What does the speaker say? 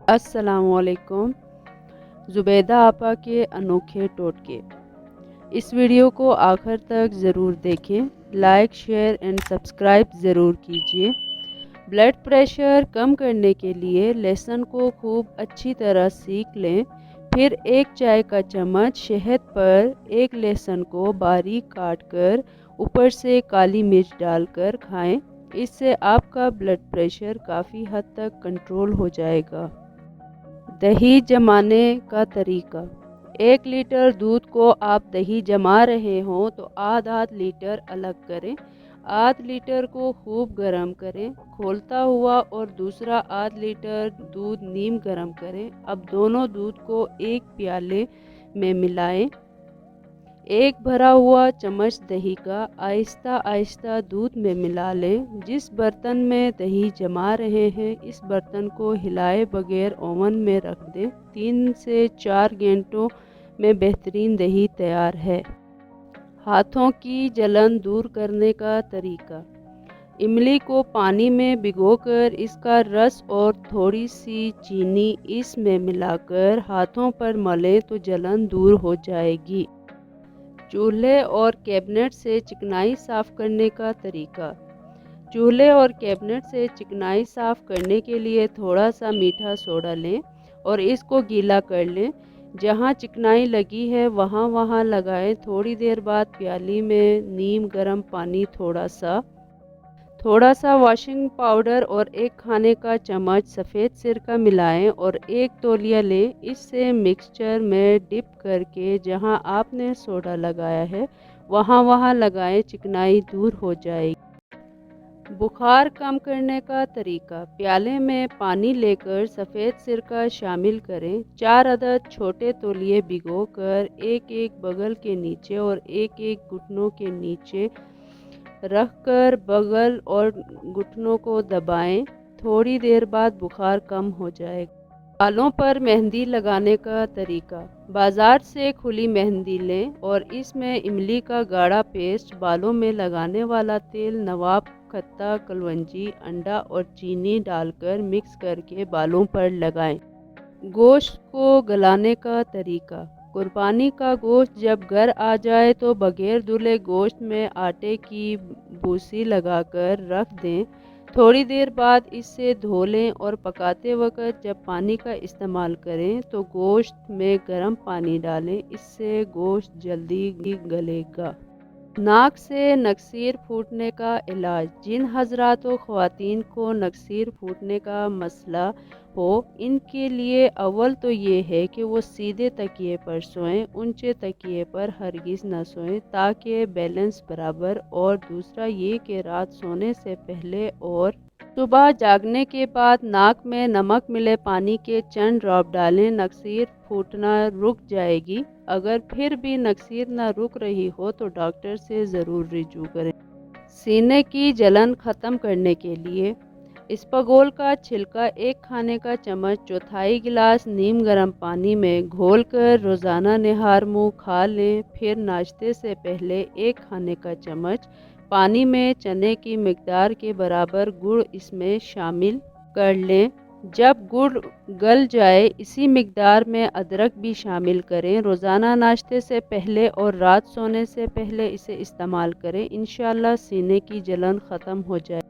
السلام علیکم۔ زبیدہ آپا کے انوکھے ٹوٹکے۔ اس ویڈیو کو آخر تک ضرور دیکھیں، لائک شیئر اینڈ سبسکرائب ضرور کیجیے۔ بلڈ پریشر کم کرنے کے لیے لہسن کو خوب اچھی طرح سینک لیں، پھر ایک چائے کا چمچ شہد پر ایک لہسن کو باریک کاٹ کر اوپر سے کالی مرچ ڈال کر کھائیں۔ اس سے آپ کا بلڈ پریشر کافی حد تک کنٹرول ہو جائے گا۔ دہی جمانے کا طریقہ۔ 1 لیٹر دودھ کو آپ دہی جما رہے ہوں تو آدھ لیٹر الگ کریں۔ آدھ لیٹر کو خوب گرم کریں، کھولتا ہوا، اور دوسرا آدھ لیٹر دودھ نیم گرم کریں۔ اب دونوں دودھ کو ایک پیالے میں ملائیں۔ ایک بھرا ہوا چمچ دہی کا آہستہ آہستہ دودھ میں ملا لیں۔ جس برتن میں دہی جما رہے ہیں اس برتن کو ہلائے بغیر اوون میں رکھ دیں۔ 3 سے 4 گھنٹوں میں بہترین دہی تیار ہے۔ ہاتھوں کی جلن دور کرنے کا طریقہ۔ املی کو پانی میں بھگو کر اس کا رس اور تھوڑی سی چینی اس میں ملا کر ہاتھوں پر ملیں تو جلن دور ہو جائے گی۔ چولہے اور کیبنٹ سے چکنائی صاف کرنے کا طریقہ۔ چولہے اور کیبنٹ سے چکنائی صاف کرنے کے لیے تھوڑا سا میٹھا سوڈا لیں اور اس کو گیلا کر لیں۔ جہاں چکنائی لگی ہے وہاں لگائیں۔ تھوڑی دیر بعد پیالی میں نیم گرم پانی، تھوڑا سا واشنگ پاؤڈر اور 1 کھانے کا چمچ سفید سرکہ ملائیں اور ایک تولیہ لیں۔ اس سے مکسچر میں ڈپ کر کے جہاں آپ نے سوڈا لگایا ہے وہاں لگائیں، چکنائی دور ہو جائے گی۔ بخار کم کرنے کا طریقہ۔ پیالے میں پانی لے کر سفید سرکہ شامل کریں۔ 4 عدد چھوٹے تولیے بھگو کر ایک بغل کے نیچے اور ایک گھٹنوں کے نیچے رکھ کر بغل اور گھٹنوں کو دبائیں۔ تھوڑی دیر بعد بخار کم ہو جائے گا۔ بالوں پر مہندی لگانے کا طریقہ۔ بازار سے کھلی مہندی لیں اور اس میں املی کا گاڑھا پیسٹ، بالوں میں لگانے والا تیل، نواب کھٹا، کلونجی، انڈا اور چینی ڈال کر مکس کر کے بالوں پر لگائیں۔ گوشت کو گلانے کا طریقہ۔ قربانی کا گوشت جب گر آ جائے تو بغیر دھلے گوشت میں آٹے کی بوسی لگا کر رکھ دیں۔ تھوڑی دیر بعد اس سے دھو لیں اور پکاتے وقت جب پانی کا استعمال کریں تو گوشت میں گرم پانی ڈالیں، اس سے گوشت جلدی گلے گا۔ ناک سے نکسیر پھوٹنے کا علاج۔ جن حضرات و خواتین کو نکسیر پھوٹنے کا مسئلہ ہو ان کے لیے اول تو یہ ہے کہ وہ سیدھے تکیے پر سوئیں، اونچے تکیے پر ہرگز نہ سوئیں تاکہ بیلنس برابر، اور دوسرا یہ کہ رات سونے سے پہلے اور صبح جاگنے کے بعد ناک میں نمک ملے پانی کے چند ڈراپ ڈالیں، نکسیر پھوٹنا رک جائے گی۔ اگر پھر بھی نکسیر نہ رک رہی ہو تو ڈاکٹر سے ضرور رجوع کریں۔ سینے کی جلن ختم کرنے کے لیے اسپغول کا چھلکا 1 کھانے کا چمچ چوتھائی گلاس نیم گرم پانی میں گھول کر روزانہ نہار منہ کھا لیں۔ پھر ناشتے سے پہلے 1 کھانے کا چمچ پانی میں چنے کی مقدار کے برابر گڑ اس میں شامل کر لیں۔ جب گڑ گل جائے اسی مقدار میں ادرک بھی شامل کریں۔ روزانہ ناشتے سے پہلے اور رات سونے سے پہلے اسے استعمال کریں، انشاءاللہ سینے کی جلن ختم ہو جائے۔